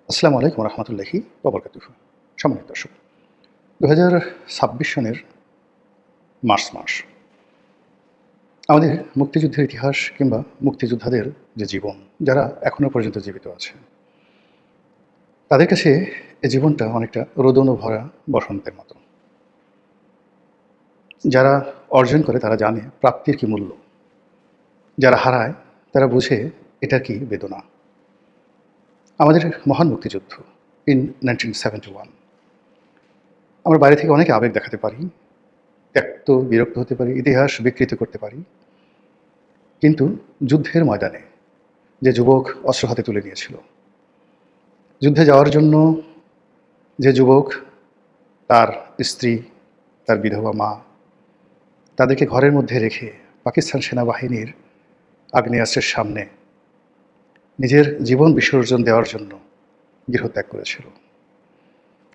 আসসালামু আলাইকুম রহমতুল্লাহি ওবরকাতুহু। সম্মানিত দর্শক, ২০২৬ সনের মার্চ মাস আমাদের মুক্তিযুদ্ধের ইতিহাস কিংবা মুক্তিযোদ্ধাদের যে জীবন, যারা এখনো পর্যন্ত জীবিত আছে, তাদের কাছে এই জীবনটা অনেকটা রোদন ভরা বসন্তের মতো। যারা অর্জন করে তারা জানে প্রাপ্তির কি মূল্য, যারা হারায় তারা বুঝে এটার কি বেদনা। আমাদের মহান মুক্তিযুদ্ধ ইন 1971, আমরা বাইরে থেকে অনেকে আবেগ দেখাতে পারি, ত্যক্ত বিরক্ত হতে পারি, ইতিহাস বিকৃত করতে পারি, কিন্তু যুদ্ধের ময়দানে যে যুবক অস্ত্র হাতে তুলে নিয়েছিল, যুদ্ধে যাওয়ার জন্য যে যুবক তার স্ত্রী, তার বিধবা মা, তাদেরকে ঘরের মধ্যে রেখে পাকিস্তান সেনাবাহিনীর আগ্নেয়াস্ত্রের সামনে নিজের জীবন বিসর্জন দেওয়ার জন্য গৃহত্যাগ করেছিল,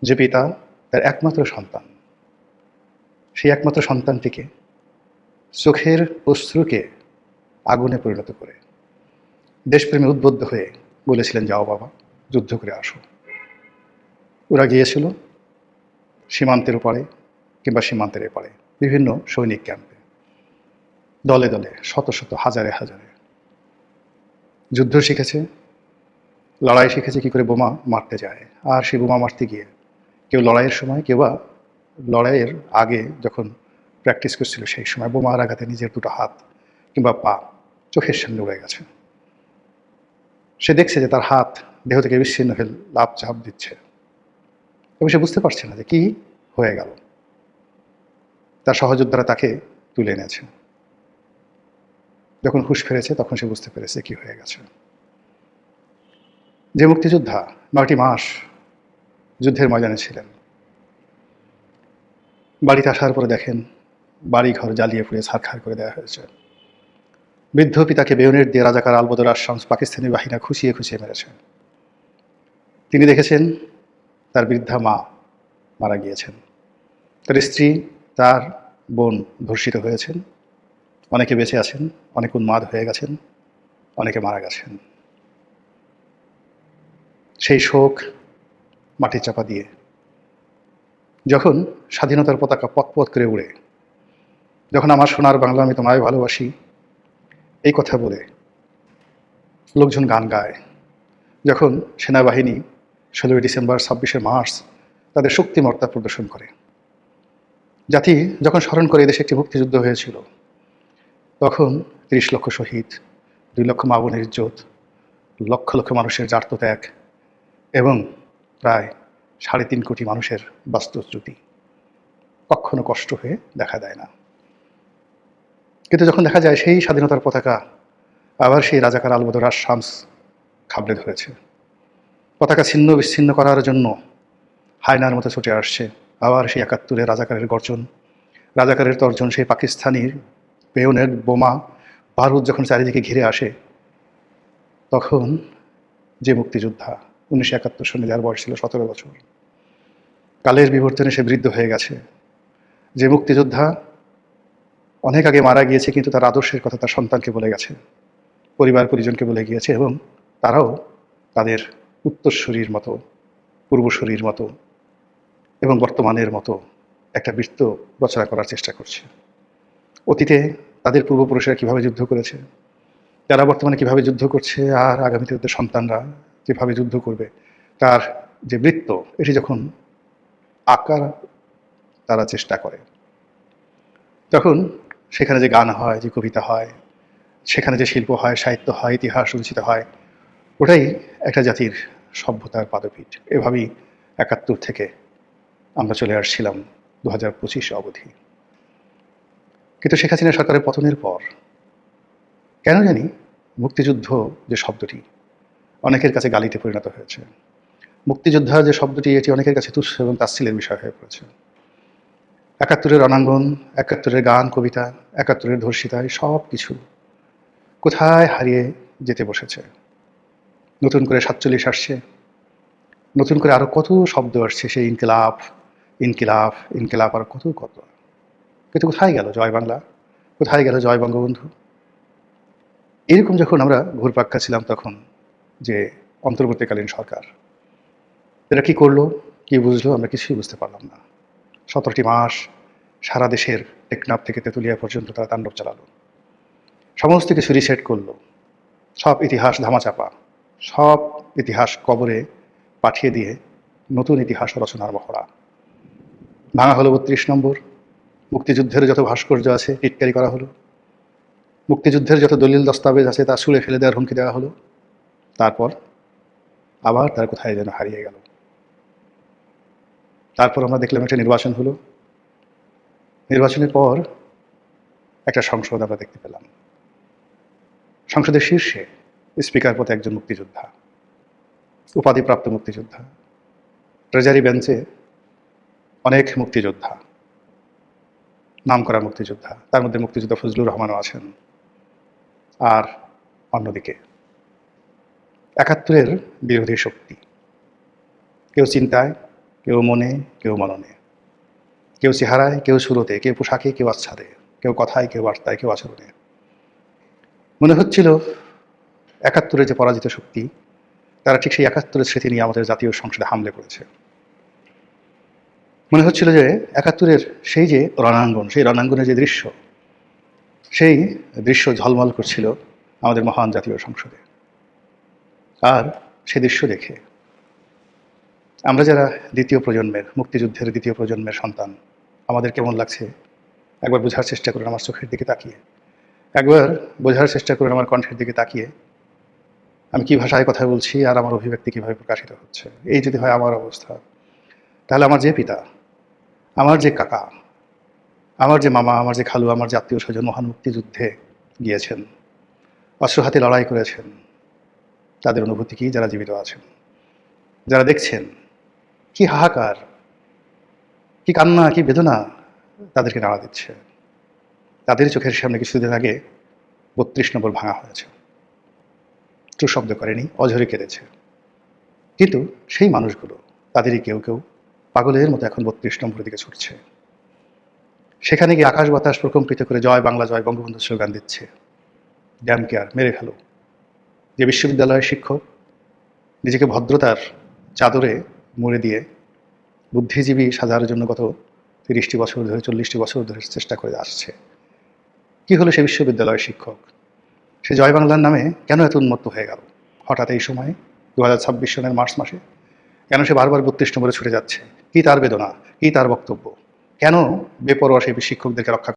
যে পিতা তার একমাত্র সন্তান, সেই একমাত্র সন্তানটিকে চোখের অশ্রুকে আগুনে পরিণত করে দেশপ্রেমে উদ্বুদ্ধ হয়ে বলেছিলেন, যাও বাবা, যুদ্ধ করে আসো। ওরা গিয়েছিল সীমান্তের ওপারে কিংবা সীমান্তের এপারে বিভিন্ন সৈনিক ক্যাম্পে, দলে দলে, শত শত, হাজারে হাজারে যুদ্ধ শিখেছে, লড়াই শিখেছে, কী করে বোমা মারতে যায়। আর সেই বোমা মারতে গিয়ে কেউ লড়াইয়ের সময়, কেউ বা লড়াইয়ের আগে যখন প্র্যাকটিস করছিল, সেই সময় বোমার আঘাতে নিজের দুটো হাত কিংবা পা চোখের সামনে উড়ে গেছে। সে দেখছে যে তার হাত দেহ থেকে বিচ্ছিন্ন হয়ে লাফ ঝাঁপ দিচ্ছে এবং সে বুঝতে পারছে না যে কী হয়ে গেল। তার সহযোদ্ধারা তাকে তুলে এনেছে। যখন হুঁশ ফিরেছে তখন সে বুঝতে পেরেছে কি হয়ে গেছে। যে মুক্তিযোদ্ধা ৯টি মাস যুদ্ধের ময়দানে ছিলেন, বাড়িতে আসার পরে দেখেন বাড়ি ঘর জ্বালিয়ে পুড়িয়ে ছারখার করে দেওয়া হয়েছে। বৃদ্ধ পিতাকে বেয়নেট দিয়ে রাজাকার আলবদর শামস পাকিস্তানি বাহিনী খুঁচিয়ে খুঁচিয়ে মেরেছে। তিনি দেখেছেন তার বৃদ্ধা মা মারা গিয়েছেন, তার স্ত্রী, তার বোন ধর্ষিত হয়েছেন, অনেকে বেঁচে আছেন, অনেক উন্মাদ হয়ে গেছেন, অনেকে মারা গেছেন। সেই শোক মাটি চাপা দিয়ে যখন স্বাধীনতার পতাকা পথ করে উড়ে, যখন আমার সোনার বাংলা আমি তোমায় ভালোবাসি এই কথা বলে লোকজন গান গায়, যখন সেনাবাহিনী 16ই ডিসেম্বর, 26শে মার্চ তাদের শক্তিমত্তা প্রদর্শন করে, জাতি যখন স্মরণ করে এদেশে একটি মুক্তিযুদ্ধ হয়েছিল, তখন 30 লক্ষ শহীদ, 2 লক্ষ মা বোনের ইজ্জত, লক্ষ লক্ষ মানুষের জার্তত্যাগ এবং প্রায় 3.5 কোটি মানুষের বাস্তুচ্যুতি কখনো কষ্ট হয়ে দেখা দেয় না। কিন্তু যখন দেখা যায় সেই স্বাধীনতার পতাকা আবার সেই রাজাকার আলবদর শামস খাবড়ে ধরেছে, পতাকা ছিন্ন বিচ্ছিন্ন করার জন্য হায়নার মতো ছুটে আসছে, আবার সেই 71-এর রাজাকারের গর্জন, রাজাকারের তর্জন, সেই পাকিস্তানির বেয়নেট, বোমা, বারুদ যখন চারিদিকে ঘিরে আসে, তখন যে মুক্তিযোদ্ধা 1971 সনে, যার বয়স ছিল 17 বছর, কালের বিবর্তনে সে বৃদ্ধ হয়ে গেছে, যে মুক্তিযোদ্ধা অনেক আগে মারা গিয়েছে কিন্তু তার আদর্শের কথা তার সন্তানকে বলে গেছে, পরিবার পরিজনকে বলে গিয়েছে, এবং তারাও তাদের উত্তরসূরির মতো, পূর্বসূরির মতো এবং বর্তমানের মতো একটা বৃত্ত রচনা করার চেষ্টা করছে। অতীতে তাদের পূর্বপুরুষেরা কীভাবে যুদ্ধ করেছে, যারা বর্তমানে কীভাবে যুদ্ধ করছে, আর আগামীতে তাদের সন্তানরা যেভাবে যুদ্ধ করবে, তার যে বৃত্ত, এটি যখন আঁকার তারা চেষ্টা করে, তখন সেখানে যে গান হয়, যে কবিতা হয়, সেখানে যে শিল্প হয়, সাহিত্য হয়, ইতিহাস রচিত হয়, ওটাই একটা জাতির সভ্যতার পাদপীঠ। এভাবেই 71 থেকে আমরা চলে আসছিলাম 2025 অবধি। কিন্তু শেখ হাসিনা সরকারের পতনের পর কেন জানি মুক্তিযুদ্ধ যে শব্দটি অনেকের কাছে গালিতে পরিণত হয়েছে, মুক্তিযোদ্ধা যে শব্দটি, এটি অনেকের কাছে তুচ্ছ এবং তাচ্ছিল্যের বিষয় হয়ে পড়েছে। 71-এর রণাঙ্গন, 71-এর গান, কবিতা, 71-এর ধর্ষিতা, সব কিছু কোথায় হারিয়ে যেতে বসেছে। নতুন করে 47 আসছে, নতুন করে আরও কত শব্দ আসছে, সেই ইনকিলাব, ইনকিলাব, ইনকিলাব, আর কত কত। কিন্তু কোথায় গেল জয় বাংলা, কোথায় গেল জয় বঙ্গবন্ধু? এরকম যখন আমরা ঘুরপাক খাচ্ছিলাম, তখন যে অন্তর্বর্তীকালীন সরকার এরা কি করলো, কি বুঝলো, আমরা কিছুই বুঝতে পারলাম না। 17টি মাস সারা দেশের টেকনাফ থেকে তেঁতুলিয়া পর্যন্ত তারা তাণ্ডব চালালো, সমস্ত কিছু রিসেট করলো, সব ইতিহাস ধামাচাপা, সব ইতিহাস কবরে পাঠিয়ে দিয়ে নতুন ইতিহাস রচনার মহড়া। ভাঙা হলো 32 নম্বর, মুক্তিযুদ্ধের যত ভাস্কর্য আছে টিটকারি করা হলো, মুক্তিযুদ্ধের যত দলিল দস্তাবেজ আছে তা ছুঁড়ে ফেলে দেওয়ার হুমকি দেওয়া হলো। তারপর আবার তারা কোথায় যেন হারিয়ে গেল। তারপর আমরা দেখলাম একটা নির্বাচন হলো, নির্বাচনের পর একটা সংসদ আমরা দেখতে পেলাম। সংসদের শীর্ষে স্পিকার পদে একজন মুক্তিযোদ্ধা, উপাধিপ্রাপ্ত মুক্তিযোদ্ধা, ট্রেজারি বেঞ্চে অনেক মুক্তিযোদ্ধা, নামকরা মুক্তিযোদ্ধা, তার মধ্যে মুক্তিযোদ্ধা ফজলুর রহমানও আছেন। আর অন্যদিকে 71-এর বিরোধী শক্তি, কেউ চিন্তায়, কেউ মনে, কেউ মননে, কেউ চেহারায়, কেউ সুরতে, কেউ পোশাকে, কেউ আচ্ছাদে, কেউ কথায়, কেউ বার্তায়, কেউ আচরণে। মনে হচ্ছিল 71-এর যে পরাজিত শক্তি, তারা ঠিক সেই 71-এর স্মৃতি নিয়ে আমাদের জাতীয় সংসদে হামলে করেছে। মনে হচ্ছিল যে 71-এর সেই যে রণাঙ্গন, সেই রণাঙ্গনের যে দৃশ্য, সেই দৃশ্য ঝলমল করছিল আমাদের মহান জাতীয় সংসদে। আর সেই দৃশ্য দেখে আমরা যারা দ্বিতীয় প্রজন্মের, মুক্তিযুদ্ধের দ্বিতীয় প্রজন্মের সন্তান, আমাদের কেমন লাগছে একবার বোঝার চেষ্টা করুন আমার চোখের দিকে তাকিয়ে, একবার বোঝার চেষ্টা করুন আমার কণ্ঠের দিকে তাকিয়ে। আমি কী ভাষায় কথা বলছি আর আমার অভিব্যক্তি কীভাবে প্রকাশিত হচ্ছে। এই যদি হয় আমার অবস্থা, তাহলে আমার যে পিতা, আমার যে কাকা, আমার যে মামা, আমার যে খালু, আমার যে আত্মীয় স্বজন মহান মুক্তিযুদ্ধে গিয়েছেন, অস্ত্র হাতে লড়াই করেছেন, তাদের অনুভূতি কি? যারা জীবিত আছেন, যারা দেখছেন, কি হাহাকার, কি কান্না, কি বেদনা তাদেরকে নাড়া দিচ্ছে। তাদের চোখের সামনে কিছুদিন আগে 32 নম্বর ভাঙা হয়েছে, টু শব্দ করেনি, অঝরে কেঁদেছে। কিন্তু সেই মানুষগুলো, তাদেরই কেউ কেউ পাগলের মতো এখন 32 নম্বরের দিকে ছুটছে। সেখানে গিয়ে আকাশ বাতাস প্রকম্পিত করে জয় বাংলা, জয় বঙ্গবন্ধু স্লোগান দিচ্ছে। ড্যাম কেয়ার, মেরে ফেলো। যে বিশ্ববিদ্যালয়ের শিক্ষক নিজেকে ভদ্রতার চাদরে মুড়ে দিয়ে বুদ্ধিজীবী সাজার জন্য গত 30টি বছর ধরে, 40টি বছর ধরে চেষ্টা করে আসছে, কি হলো সে বিশ্ববিদ্যালয়ের শিক্ষক? সে জয় বাংলার নামে কেন এত উন্মত্ত হয়ে গেল হঠাৎ এই সময়ে, 2026 সনের মার্চ মাসে? কেন সে বারবার 32 নম্বরে ছুটে যাচ্ছে? কি তার বেদনা, কি তার বক্তব্য? কেন বেপরোয়া সেই শিক্ষকদেরকে রক্ষা